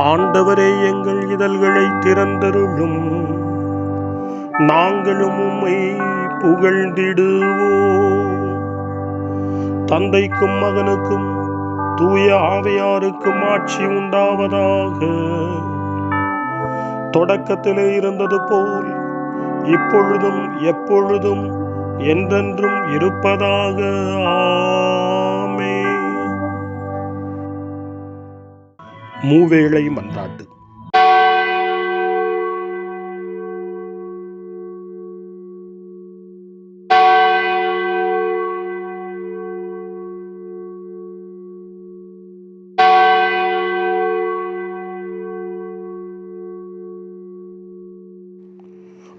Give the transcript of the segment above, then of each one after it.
ஆண்டவரே, எங்கள் இதழ்களை திறந்தருளும், நாங்களும் உம்மை புகழ்ந்திடுவோம். தந்தைக்கும் மகனுக்கும் தூய ஆவியாருக்கும் ஆட்சி உண்டாவதாக. தொடக்கத்திலே இருந்தது போல் இப்பொழுதும் எப்பொழுதும் என்றென்றும் இருப்பதாக. ஆமென். மூவேளை மன்றாட்டு.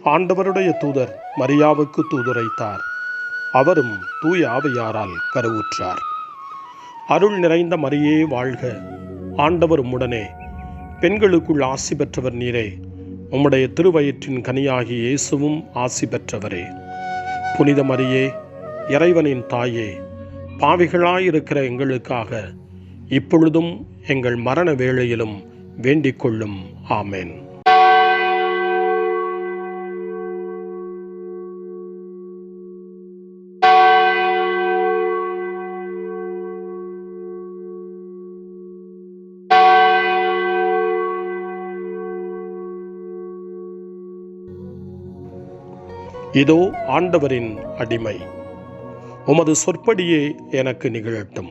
ஆண்டவருடைய தூதர் மரியாவுக்கு தூதுரைத்தார். அவரும் தூய ஆவியாரால் கருவுற்றார். அருள் நிறைந்த மரியே வாழ்க, ஆண்டவர் உம்முடனே, பெண்களுக்குள் ஆசி பெற்றவர் நீரே. உம்முடைய திருவயிற்றின் கனியாகிய இயேசுவும் ஆசி பெற்றவரே. புனித மரியே, இறைவனின் தாயே, பாவிகளாயிருக்கிற எங்களுக்காக இப்பொழுதும் எங்கள் மரண வேளையிலும் வேண்டிக் கொள்ளும். ஆமென். இதோ ஆண்டவரின் அடிமை, உமது சொற்படியே எனக்கு நிகழட்டும்.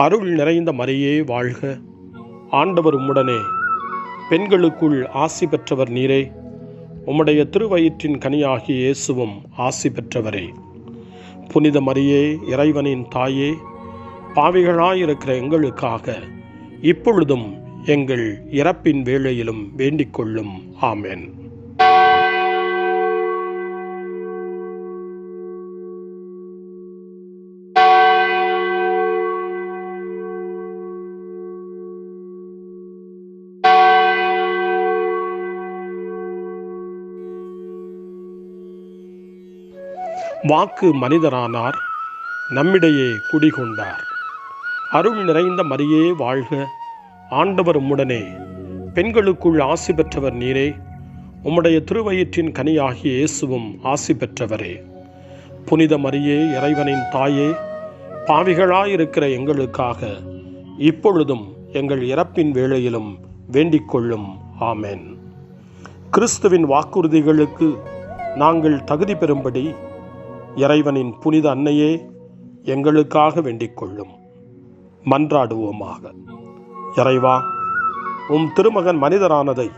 அருள் நிறைந்த மரியே வாழ்க, ஆண்டவர் உம்முடனே, பெண்களுக்குள் ஆசி பெற்றவர் நீரே. உம்முடைய திருவயிற்றின் கனியாகிய இயேசுவும் ஆசி பெற்றவரே. புனித மரியே, இறைவனின் தாயே, பாவிகளாயிருக்கிற எங்களுக்காக இப்பொழுதும் எங்கள் இறப்பின் வேளையிலும் வேண்டிக் கொள்ளும். ஆமென். வாக்கு மனிதரானார், நம்மிடையே குடிகொண்டார். அருள் நிறைந்த மரியே வாழ்க, ஆண்டவர் உம்முடனே, பெண்களுக்குள் ஆசி பெற்றவர் நீரே. உம்முடைய திருவயிற்றின் கனியாகிய இயேசுவும் ஆசி பெற்றவரே. புனித மரியே, இறைவனின் தாயே, பாவிகளாயிருக்கிற எங்களுக்காக இப்பொழுதும் எங்கள் இறப்பின் வேளையிலும் வேண்டிக் கொள்ளும். ஆமென். கிறிஸ்துவின் வாக்குறுதிகளுக்கு நாங்கள் தகுதி பெறும்படி இறைவனின் புனித அன்னையே, எங்களுக்காக வேண்டிக் கொள்ளும். மன்றாடுவோமாக. இறைவா, உம் திருமகன் மனிதரானதை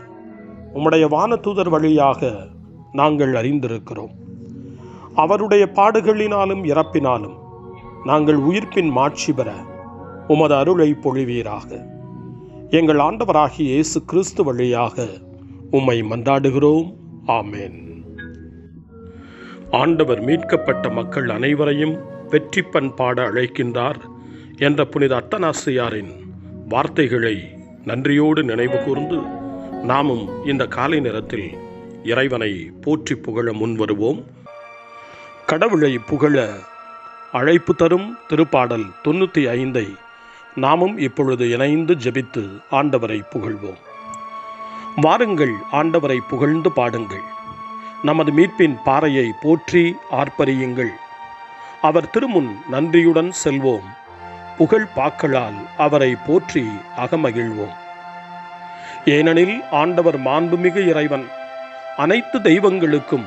உம்முடைய வானதூதர் வழியாக நாங்கள் அறிந்திருக்கிறோம். அவருடைய பாடுகளினாலும் இறப்பினாலும் நாங்கள் உயிர்ப்பின் மாட்சி பெற உமது அருளை பொழிவீராக. எங்கள் ஆண்டவராகிய இயேசு கிறிஸ்து வழியாக உம்மை மன்றாடுகிறோம். ஆமென். ஆண்டவர் மீட்கப்பட்ட மக்கள் அனைவரையும் வெற்றி பண்பாட அழைக்கின்றார் என்ற புனித அத்தனாசியாரின் வார்த்தைகளை நன்றியோடு நினைவு கூர்ந்து நாமும் இந்த காலை நேரத்தில் இறைவனை போற்றி புகழ முன்வருவோம். கடவுளை புகழ அழைப்பு தரும் திருப்பாடல் 95 நாமும் இப்பொழுது இணைந்து ஜெபித்து ஆண்டவரை புகழ்வோம். வாருங்கள், ஆண்டவரை புகழ்ந்து பாடுங்கள். நமது மீட்பின் பாறையை போற்றி ஆர்ப்பரியுங்கள். அவர் திருமுன் நன்றியுடன் செல்வோம். புகழ் பாக்களால் அவரை போற்றி அகமகிழ்வோம். ஏனெனில் ஆண்டவர் மாண்புமிகு இறைவன், அனைத்து தெய்வங்களுக்கும்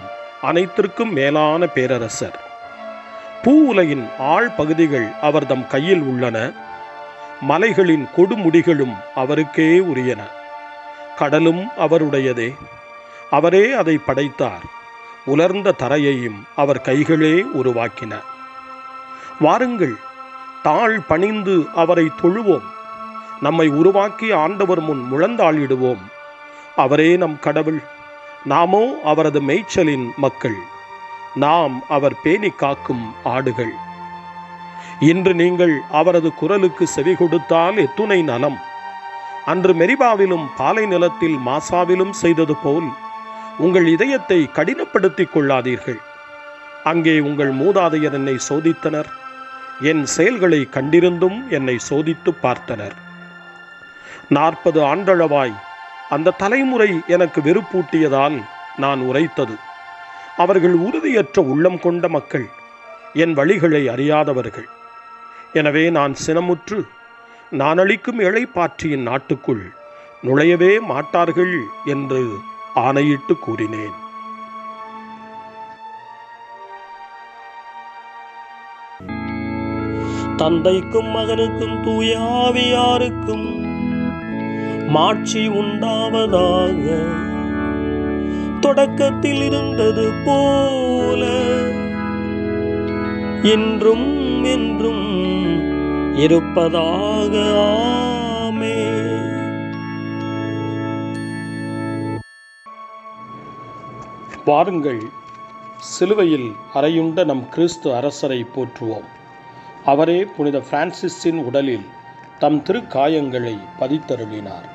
அனைத்திற்கும் மேலான பேரரசர். பூ உலகின் ஆழ் பகுதிகள் அவர்தம் கையில் உள்ளன. மலைகளின் கொடுமுடிகளும் அவருக்கே உரியன. கடலும் அவருடையதே, அவரே அதை படைத்தார். உலர்ந்த தரையையும் அவர் கைகளே உருவாக்கினார். வாருங்கள், தாழ் பணிந்து அவரை தொழுவோம். நம்மை உருவாக்கி ஆண்டவர் முன் முழந்தாளிடுவோம். அவரே நம் கடவுள், நாமோ அவரது மேய்ச்சலின் மக்கள். நாம் அவர் பேணி காக்கும் ஆடுகள். இன்று நீங்கள் அவரது குரலுக்கு செவி கொடுத்தால் எத்துணை நலம். அன்று மெரிபாவிலும் பாலை நிலத்தில் மாசாவிலும் செய்தது போல் உங்கள் இதயத்தை கடினப்படுத்திக் கொள்ளாதீர்கள். அங்கே உங்கள் மூதாதையர் என்னை சோதித்தனர். என் செயல்களை கண்டிருந்தும் என்னை சோதித்து பார்த்தனர். 40 ஆண்டளவாய் அந்த தலைமுறை எனக்கு வெறுப்பூட்டியதால் நான் உரைத்தது. அவர்கள் உறுதியற்ற உள்ளம் கொண்ட மக்கள், என் வழிகளை அறியாதவர்கள். எனவே நான் சினமுற்று, நான் அளிக்கும் இளைப்பாற்றியின் நாட்டுக்குள் நுழையவே மாட்டார்கள் என்று ஆணையிட்டு கூறினேன். தந்தைக்கும் மகனுக்கும் தூய ஆவியாருக்கும் மாட்சி உண்டாவதாக. தொடக்கத்தில் இருந்தது போல இன்றும் என்றும் இருப்பதாக. ஆமென். வாருங்கள், சிலுவையில் அறையுண்ட நம் கிறிஸ்து அரசரை போற்றுவோம். அவரே புனித பிரான்சிஸின் உடலில் தம் திருக்காயங்களை பதித்தருளினார்.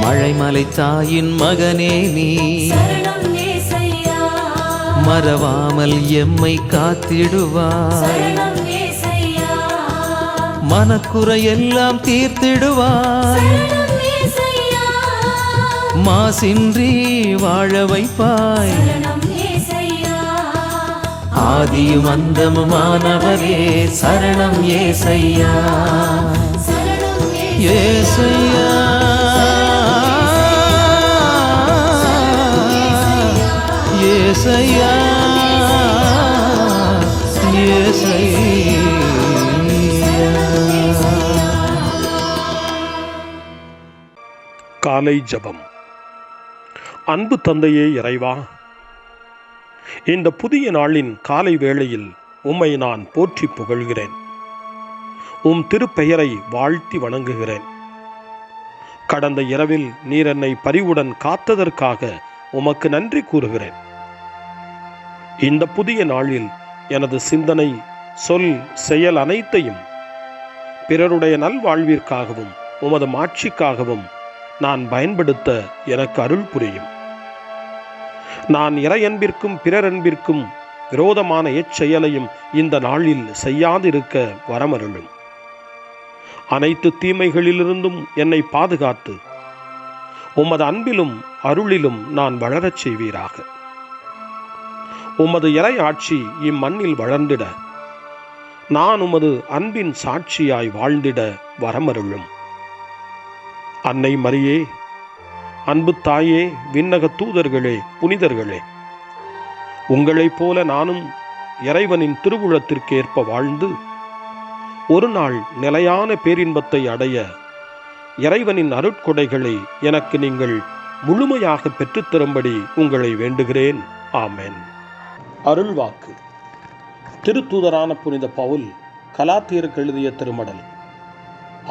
மழைமலை தாயின் மகனே நீ மறவாமல் எம்மை காத்திடுவாய். மனக்குறையெல்லாம் தீர்த்திடுவாய். மாசின்றி வாழ வைப்பாய். ஆதியும் அந்தமுமானவரே சரணம் ஏசையா. ஏசையா ஏசையா ஏசையா. காலை ஜெபம். அன்பு தந்தையே இறைவா, இந்த புதிய நாளின் காலை வேளையில் உம்மை நான் போற்றி புகழ்கிறேன். உம் திருப்பெயரை வாழ்த்தி வணங்குகிறேன். கடந்த இரவில் நீர் என்னை பரிவுடன் காத்ததற்காக உமக்கு நன்றி கூறுகிறேன். இந்த புதிய நாளில் எனது சிந்தனை, சொல், செயல் அனைத்தையும் பிறருடைய நல்வாழ்விற்காகவும் உமது மாட்சிக்காகவும் நான் பயன்படுத்த எனக்கு அருள் புரியும். நான் இறையன்பிற்கும் பிறரன்பிற்கும் விரோதமான எச்செயலையும் இந்த நாளில் செய்யாதிருக்க வரமருளும். அனைத்து தீமைகளிலிருந்தும் என்னை பாதுகாத்து உமது அன்பிலும் அருளிலும் நான் வளரச் செய்வீராக. உமது இறை ஆட்சி இம்மண்ணில் வளர்ந்திட, நான் உமது அன்பின் சாட்சியாய் வாழ்ந்திட வரமருளும். அன்னை மரியே, அன்பு தாயே, விண்ணக தூதர்களே, புனிதர்களே, உங்களைப் போல நானும் இறைவனின் திருவுளத்திற்கு ஏற்ப வாழ்ந்து ஒரு நாள் நிலையான பேரின்பத்தை அடைய இறைவனின் அருட்கொடைகளை எனக்கு நீங்கள் முழுமையாக பெற்றுத்தரும்படி உங்களை வேண்டுகிறேன். ஆமென். அருள்வாக்கு. திருத்தூதரான புனித பவுல் கலாத்தியருக்கு எழுதிய திருமடல்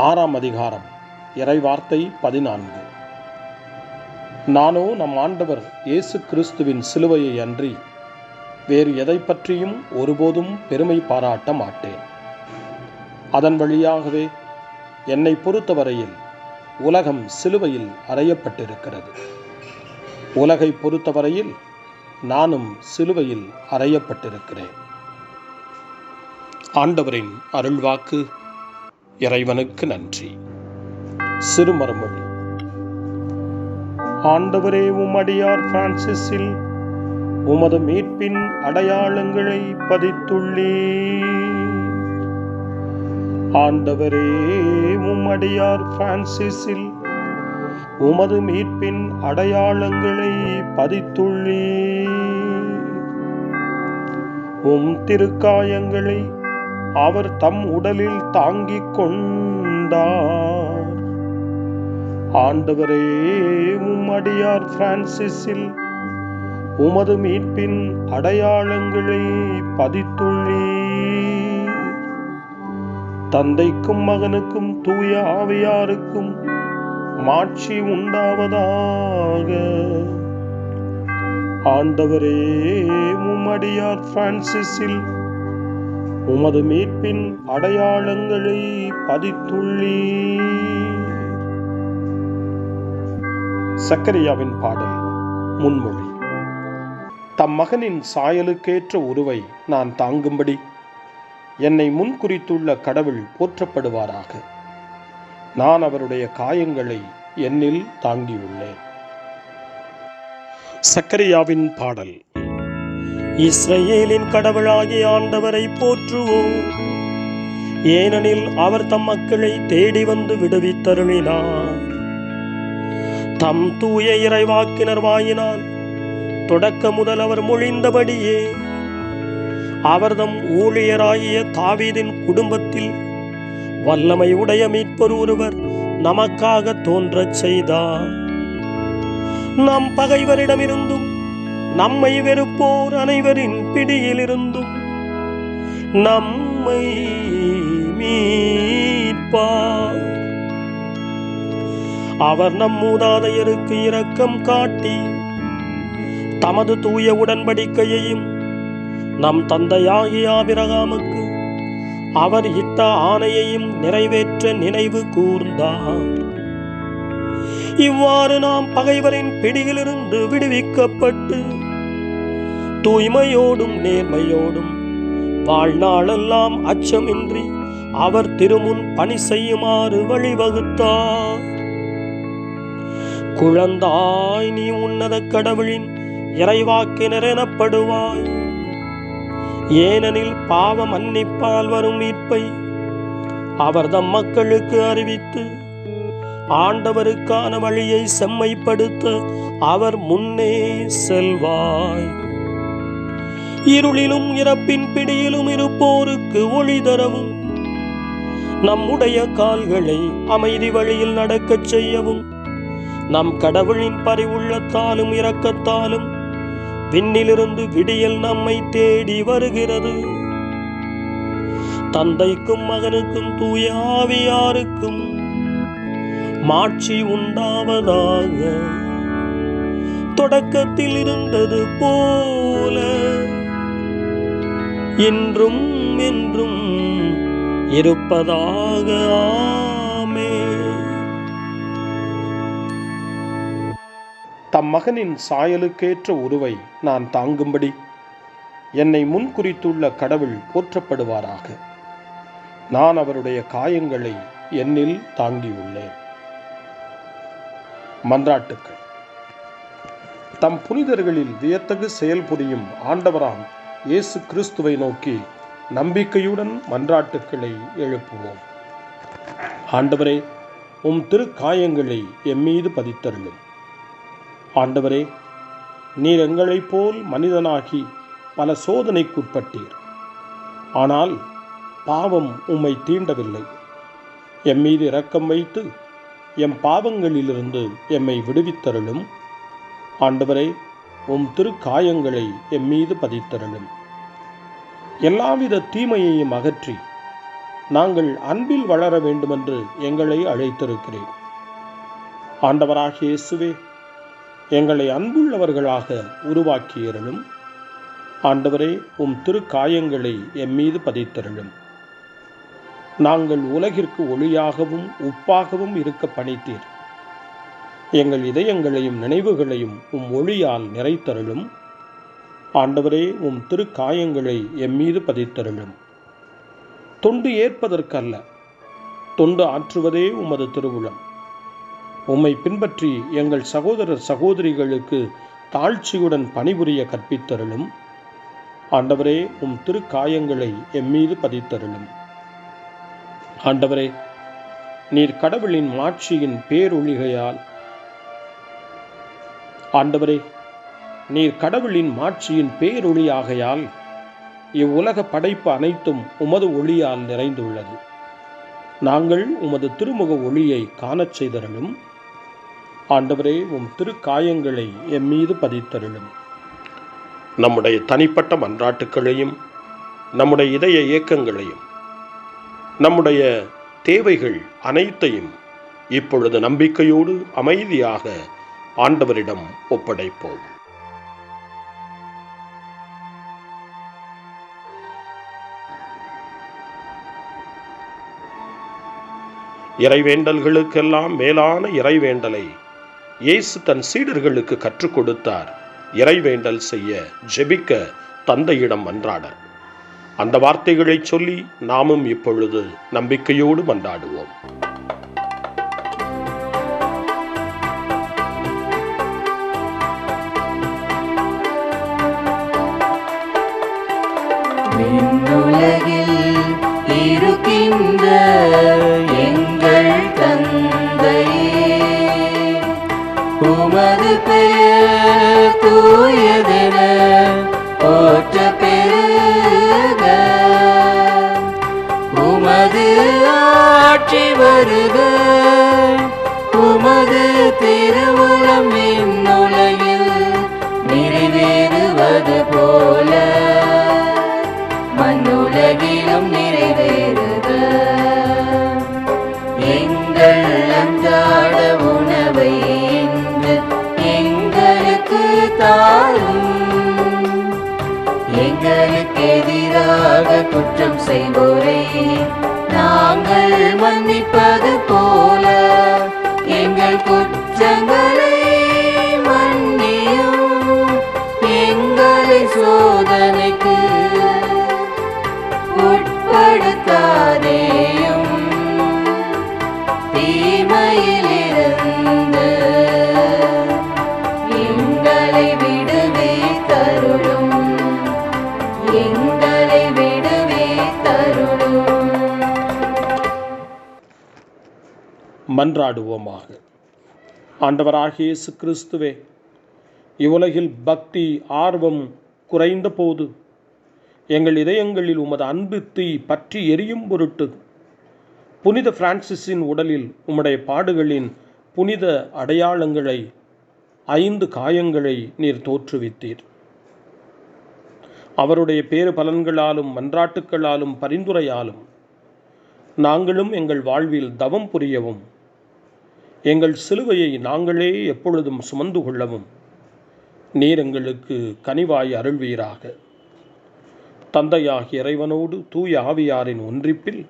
6ஆம் அதிகாரம் இறைவார்த்தை 14. நானோ நம் ஆண்டவர் இயேசு கிறிஸ்துவின் சிலுவையை அன்றி வேறு எதை பற்றியும் ஒருபோதும் பெருமை பாராட்ட மாட்டேன். அதன் வழியாகவே என்னை பொறுத்தவரையில் உலகம் சிலுவையில் அறையப்பட்டிருக்கிறது. உலகை பொறுத்தவரையில் நானும் சிலுவையில் அறையப்பட்டிருக்கிறேன். ஆண்டவரின் அருள்வாக்கு. இறைவனுக்கு நன்றி. சிறுமறுமொழி. ஆண்டவரே, உமடியார் பிரான்சிஸில் உமது மீட்பின் அடையாளங்களை பதித்துள்ளீர். ஆண்டவரே, உமடியார் பிரான்சிஸில் உமது மீட்பின் அடையாளங்களை பதித்துள்ளீர். உம் திருக்காயங்களை அவர் தம் உடலில் தாங்கிக் கொண்டார். ஆண்டவரே, உம்மடியார் பிரான்சிஸில் உமது மீட்பின் அடையாளங்களை பதித்துள்ளீர். தந்தைக்கும் மகனுக்கும் தூய ஆவியாருக்கும் மாட்சி உண்டாவதாக. ஆண்டவரே, உம்மடியார் பிரான்சிஸில் உமது மீட்பின் அடையாளங்களை பதித்துள்ளீர். சக்கரியாவின் பாடல் முன்மொழி. தம் மகனின் சாயலுக்கேற்ற உருவை நான் தாங்கும்படி என்னை முன்குறித்துள்ள கடவுள் போற்றப்படுவாராக. நான் அவருடைய காயங்களை என்னில் தாங்கியுள்ளேன். சக்கரியாவின் பாடல். இஸ்ரவேலின் கடவுளாகிய ஆண்டவரை போற்றுவோம். ஏனெனில் அவர் தம் மக்களை தேடி வந்து விடுவித்தருளினார். தம் தூய இறைவாக்கினர் வாயினால் தொடக்க முதல் அவர் மொழிந்தபடியே அவர் தம் ஊழியராகிய தாவீதின் குடும்பத்தில் வல்லமை உடைய மீட்பர் ஒருவர் நமக்காக தோன்றச் செய்தார். நம் பகைவரிடமிருந்தும் நம்மை வெறுப்போர் அனைவரின் பிடியிலிருந்தும் நம்மை மீட்பார். அவர் நம் மூதாதையருக்கு இரக்கம் காட்டி தமது தூய உடன்படிக்கையையும் நம் தந்தையாகிய ஆபிரகாமுக்கு அவர் இட்ட ஆணையையும் நிறைவேற்ற நினைவு கூர்ந்தார். இவ்வாறு நாம் பகைவரின் பிடியிலிருந்து விடுவிக்கப்பட்டு தூய்மையோடும் நேர்மையோடும் வாழ்நாளெல்லாம் அச்சமின்றி அவர் திருமுன் பணி செய்யுமாறு வழிவகுத்தார். குழந்தாய், நீ உன்னத கடவுளின் இறைவாக்கினர் எனப்படுவாய். ஏனெனில் பாவ மன்னிப்பால் வரும் மீட்பை அவர் தம் மக்களுக்கு அறிவித்து ஆண்டவருக்கான வழியை செம்மைப்படுத்த அவர் முன்னே செல்வாய். இருளிலும் இறப்பின் பிடியிலும் இருப்போருக்கு ஒளி தரவும் நம்முடைய கால்களை அமைதி வழியில் நடக்கச் செய்யவும் நம் கடவுளின் பரிவுள்ளத்தாலும் இரக்கத்தாலும் விண்ணிலிருந்து விடியல் நம்மை தேடி வருகிறது. தந்தைக்கும் மகனுக்கும் தூய ஆவியாருக்கும் மாட்சி உண்டாவதாக. தொடக்கத்தில் இருந்தது போல இன்றும் என்றும் இருப்பதாக. ஆமென். தம் மகனின் சாயலுக்கேற்ற உருவை நான் தாங்கும்படி என்னை முன்குறித்துள்ள கடவுள் போற்றப்படுவாராக. நான் அவருடைய காயங்களை என்னில் தாங்கியுள்ளேன். மன்றாட்டுக்கள். தம் புனிதர்களில் வியத்தகு செயல் புரியும் ஆண்டவராம் இயேசு கிறிஸ்துவை நோக்கி நம்பிக்கையுடன் மன்றாட்டுக்களை எழுப்புவோம். ஆண்டவரே, உம் திரு காயங்களை எம்மீது பதித்தருளும். ஆண்டவரே, நீர் எங்களைப் போல் மனிதனாகி பல சோதனைக்குட்பட்டீர். ஆனால் பாவம் உம்மை தீண்டவில்லை. எம்மீது இரக்கம் வைத்து எம் பாவங்களிலிருந்து எம்மை விடுவித்தருளும். ஆண்டவரே, உம் திரு காயங்களை எம்மீது பதித்தருளும். எல்லாவித தீமையையும் அகற்றி நாங்கள் அன்பில் வளர வேண்டுமென்று எங்களை அழைத்திருக்கிறேன். ஆண்டவராகிய இயேசுவே, எங்களை அன்புள்ளவர்களாக உருவாக்கியருளும். ஆண்டவரே, உம் திரு காயங்களை எம்மீது பதித்தருளும். நாங்கள் உலகிற்கு ஒளியாகவும் உப்பாகவும் இருக்க பணித்தீர். எங்கள் இதயங்களையும் நினைவுகளையும் உம் ஒளியால் நிறைத்தருளும். ஆண்டவரே, உம் திரு காயங்களை எம்மீது பதித்தருளும். தொண்டு ஏற்பதற்கல்ல, தொண்டு ஆற்றுவதே உமது திருவுளம். உம்மை பின்பற்றி எங்கள் சகோதரர் சகோதரிகளுக்கு தாழ்ச்சியுடன் பணிபுரிய கற்பித்தருளும். ஆண்டவரே, உம் திரு காயங்களை எம்மீது பதித்தருளும். ஆண்டவரே, நீர் கடவுளின் மாட்சியின் பேரொளிகையால் ஆண்டவரே, நீர் கடவுளின் மாட்சியின் பேரொளியாகையால் இவ்வுலக படைப்பு அனைத்தும் உமது ஒளியால் நிறைந்துள்ளது. நாங்கள் உமது திருமுக ஒளியை காணச் செய்தருளும். ஆண்டவரே, உம் திரு காயங்களை எம்மீது பதித்தருளும். நம்முடைய தனிப்பட்ட மன்றாட்டுக்களையும் நம்முடைய இதய இயக்கங்களையும் நம்முடைய தேவைகள் அனைத்தையும் இப்பொழுது நம்பிக்கையோடு அமைதியாக ஆண்டவரிடம் ஒப்படைப்போம். இறைவேண்டல்களுக்கெல்லாம் மேலான இறைவேண்டலை இயேசு தன் சீடர்களுக்கு கற்றுக் கொடுத்தார். இறைவேண்டல் செய்ய, ஜெபிக்க, தந்தையிடம் மன்றாட. அந்த வார்த்தைகளை சொல்லி நாமும் இப்பொழுது நம்பிக்கையோடு மன்றாடுவோம். விண்ணுலகில் இருக்கின்ற எங்கள் தந்தையே, உமது பெயர் தூயதென போற்ற பெருக, உமது ஆட்சி வருக, உமது திருவுளம் விண்ணுலகில் நிறைவேறுவது போல மண்ணுலகிலும் நிறைவேறுக. எங்கள் அன்றாட உணவை இன்று எங்களுக்கு தாரும், எங்களுக்கு எதிராக குற்றம் செய்வோரை நாங்கள் மன்னிப்பது போல எங்கள் குற்றங்களை மன்னியும், எங்களை சோதனைக்கு உட்படுத்தாதேயும், தீமையிலிருந்து எங்களை விடுவித்தருளும், எங்களை விடுவித்தருளும். மன்றாடுவோமாக. ஆண்டவராகிய இயேசு கிறிஸ்துவே, இவ்வுலகில் பக்தி ஆர்வம் குறைந்த போது எங்கள் இதயங்களில் உமது அன்பு தீ பற்றி எரியும் பொருட்டு புனித பிரான்சிஸின் உடலில் உம்முடைய பாடுகளின் புனித அடையாளங்களை, 5 காயங்களை நீர் தோற்றுவித்தீர். அவருடைய பேறு பலன்களாலும் மன்றாட்டுக்களாலும் பரிந்துரையாலும் நாங்களும் எங்கள் வாழ்வில் தவம் புரியவும், எங்கள் சிலுவையை நாங்களே எப்பொழுதும் சுமந்து கொள்ளவும் நீர் எங்களுக்கு கனிவாய் அருள்வீராக. தந்தையாகிய இறைவனோடு தூய ஆவியாரின் ஒன்றிப்பில்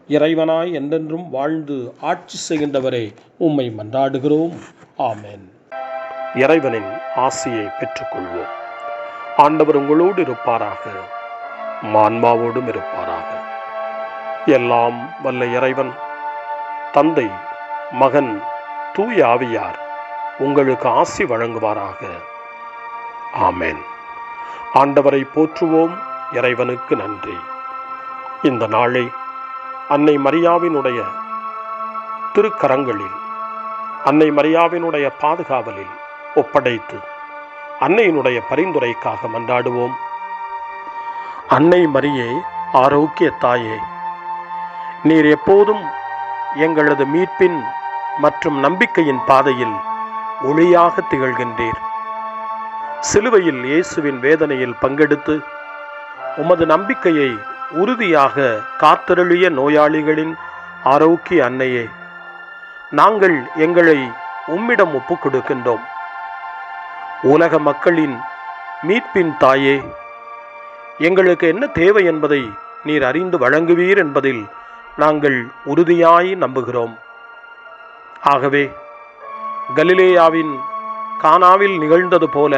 இறைவனாய் என்றென்றும் வாழ்ந்து ஆட்சி செய்கின்றவரே உம்மை மன்றாடுகிறோம். ஆமென். இறைவனின் ஆசியை பெற்றுக்கொள்வோம். ஆண்டவர் உங்களோடு இருப்பாராக, ஆன்மாவோடும் இருப்பாராக. எல்லாம் வல்ல இறைவன் தந்தை, மகன், தூய ஆவியார் உங்களுக்கு ஆசி வழங்குவாராக. ஆமென். ஆண்டவரை போற்றுவோம். இறைவனுக்கு நன்றி. இந்த நாளை அன்னை மரியாவினுடைய திருக்கரங்களில், அன்னை மரியாவினுடைய பாதுகாவலில் ஒப்படைத்து அன்னையினுடைய பரிந்துரைக்காக மன்றாடுவோம். அன்னை மரியே, ஆரோக்கிய தாயே, நீர் எப்போதும் எங்களது மீட்பின் மற்றும் நம்பிக்கையின் பாதையில் ஒளியாக திகழ்கின்றீர். சிலுவையில் இயேசுவின் வேதனையில் பங்கெடுத்து உமது நம்பிக்கையை உறுதியாக காத்தருளிய நோயாளிகளின் ஆரோக்கிய அன்னையே, நாங்கள் எங்களை உம்மிடம் ஒப்புக் கொடுக்கின்றோம். உலக மக்களின் மீட்பின் தாயே, எங்களுக்கு என்ன தேவை என்பதை நீர் அறிந்து வழங்குவீர் என்பதில் நாங்கள் உறுதியாய் நம்புகிறோம். ஆகவே கலிலேயாவின் கானாவில் நிகழ்ந்தது போல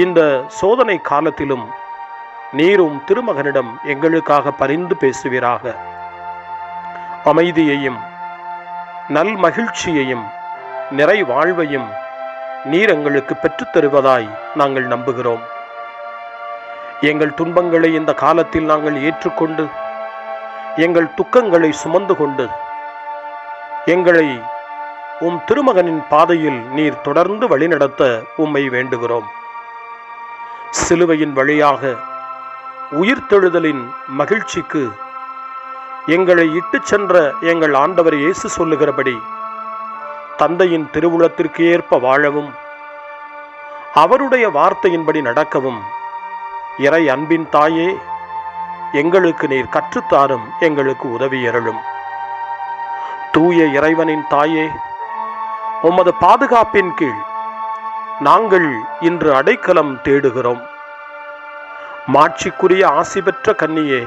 இந்த சோதனை காலத்திலும் நீரும் திருமகனிடம் எங்களுக்காக பரிந்து பேசுவீராக. அமைதியையும் நல் மகிழ்ச்சியையும் நிறை வாழ்வையும் நீர் எங்களுக்கு பெற்றுத்தருவதாய் நாங்கள் நம்புகிறோம். எங்கள் துன்பங்களை இந்த காலத்தில் நாங்கள் ஏற்றுக்கொண்டு, எங்கள் துக்கங்களை சுமந்து கொண்டு, எங்களை உம் திருமகனின் பாதையில் நீர் தொடர்ந்து வழிநடத்த உம்மை வேண்டுகிறோம். சிலுவையின் வழியாக உயிர்த்தெழுதலின் மகிழ்ச்சிக்கு எங்களை இட்டு சென்ற எங்கள் ஆண்டவர் இயேசு சொல்லுகிறபடி தந்தையின் திருவுளத்திற்கு ஏற்ப வாழவும், அவருடைய வார்த்தையின்படி நடக்கவும் இறை அன்பின் தாயே, எங்களுக்கு நீர் கற்றுத்தாரும், எங்களுக்கு உதவியருளும். தூய இறைவனின் தாயே, உமது பாதுகாப்பின் கீழ் நாங்கள் இன்று அடைக்கலம் தேடுகிறோம். மாட்சிக்குரிய ஆசி பெற்ற கன்னியே,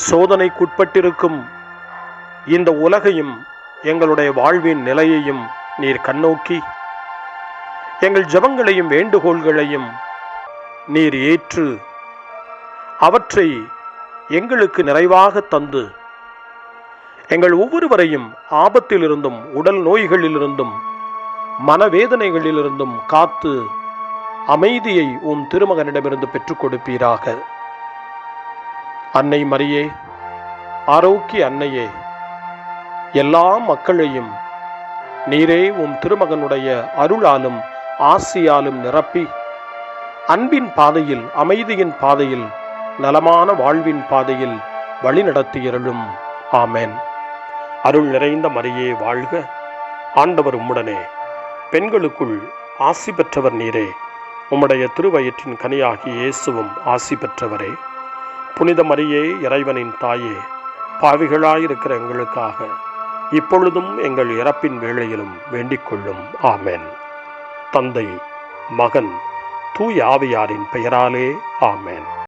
சோதனைக்குட்பட்டிருக்கும் இந்த உலகையும் எங்களுடைய வாழ்வின் நிலையையும் நீர் கண்ணோக்கி எங்கள் ஜெபங்களையும் வேண்டுகோள்களையும் நீர் ஏற்று அவற்றை எங்களுக்கு நிறைவாக தந்து எங்கள் ஒவ்வொருவரையும் ஆபத்திலிருந்தும் உடல் நோய்களிலிருந்தும் மனவேதனைகளிலிருந்தும் காத்து அமைதியை உம் திருமகனிடமிருந்து பெற்றுக் கொடுப்பீராக. அன்னை மரியே, ஆரோக்கிய அன்னையே, எல்லா மக்களையும் நீரே உம் திருமகனுடைய அருளாலும் ஆசியாலும் நிரப்பி அன்பின் பாதையில், அமைதியின் பாதையில், நலமான வாழ்வின் பாதையில் வழிநடத்தியருளும். ஆமென். அருள் நிறைந்த மரியே வாழ்க, ஆண்டவர் உம்முடனே, பெண்களுக்குள் ஆசி பெற்றவர் நீரே, உம்முடைய திருவயிற்றின் கனியாகிய இயேசுவும் ஆசி பெற்றவரே. புனித மரியே, இறைவனின் தாயே, பாவிகளாயிருக்கிற எங்களுக்காக இப்பொழுதும் எங்கள் இறப்பின் வேளையிலும் வேண்டிக் கொள்ளும். ஆமென். தந்தை, மகன், தூய ஆவியாரின் பெயராலே ஆமென்.